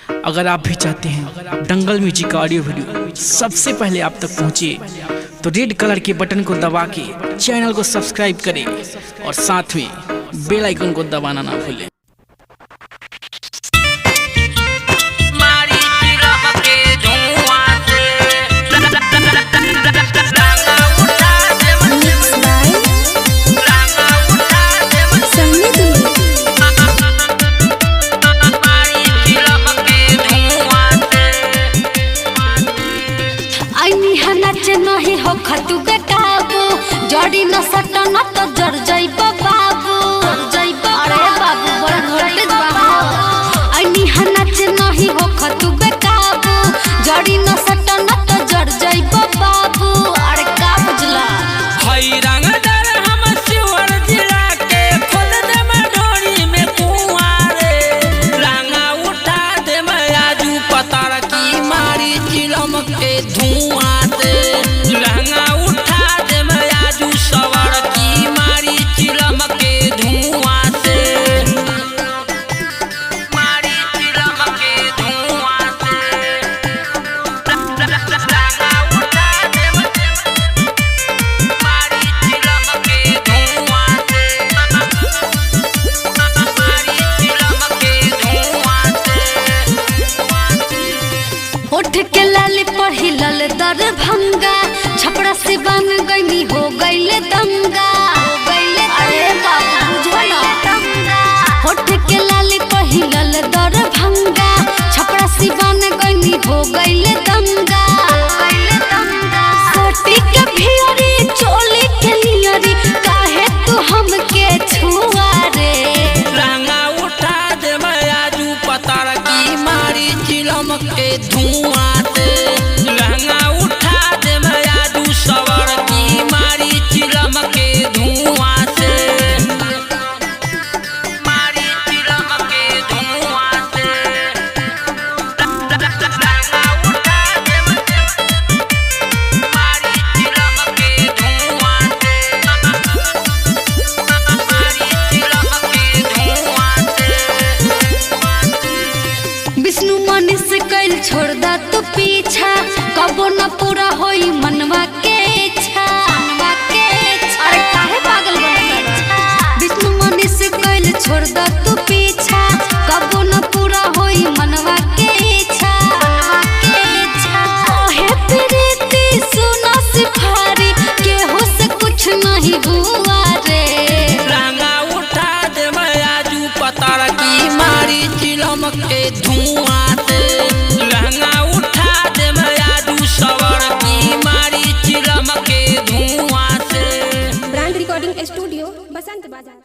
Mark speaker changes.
Speaker 1: अगर आप भी चाहते हैं दंगल म्यूजिक का ऑडियो वीडियो सबसे पहले आप तक पहुंचे तो रेड कलर के बटन को दबा के चैनल को सब्सक्राइब करें और साथ में बेल आइकन को दबाना ना भूलें।
Speaker 2: नहीं हो खतु बेकाबू जड़ी न सट न तो जड़ जाइब बाबू अरे बाबू बड़ घोटे बाबू आईनी हनाच नहीं हो खतु बेकाबू जड़ी न सट न तो जड़ जाइब बाबू अरे का बुझला
Speaker 3: हई रंगदार हम शिवर जिला के खोल दे मढोरी में कुआरे रंगा उठा दे मयाजू पतार की मारी चिलम के धुआं दे लहंगा उठा दे मयाजू सवर की मारी चिलम के धुआं से मारी चिलम के धुआं से लहंगा उठा दे मारी चिलम के धुआं से मारी चिलम के धुआं से
Speaker 2: उठ के लाली पढ़ी लल दर भंगा छपड़ा से बन गई हो गईले दंगा अरे बाबू बुझला उठ के लाली पढ़ी लल दर भंगा छपड़ा से बन गई हो गईले दंगा सोटी के भियरी चोली के लियरी काहे तू हमके छुआ रे
Speaker 3: रंगा उठा दे मयाजू पतार की मारी चिलम के धुआं से लहंगा उठा दे मयाजू सवर की मारी चिलम के धुआं से मारी चिलम के धुआं से लहंगा उठा दे मारी चिलम के धुआं से मारी चिलम के धुआं से
Speaker 2: विष्णु मनीष कैल छोड़ दा तू पीछा कबो न पूरा होई मनवा के इच्छा अरे काहे पागल बनता विष्णु मनीष कैल छोड़ दा तू पीछा कबो न पूरा होई मनवा के इच्छा ओहे प्रीति सुना सिफारी केहू से कुछ नहीं हुआ रे
Speaker 3: रंगा उठा दे मयाजू पतार की मारी चिलम के धुआं से लहंगा उठा दे मयाजू सवर की मारी चिलम के धुआं से।
Speaker 4: ब्रांड रिकॉर्डिंग स्टूडियो बसंत बाजार।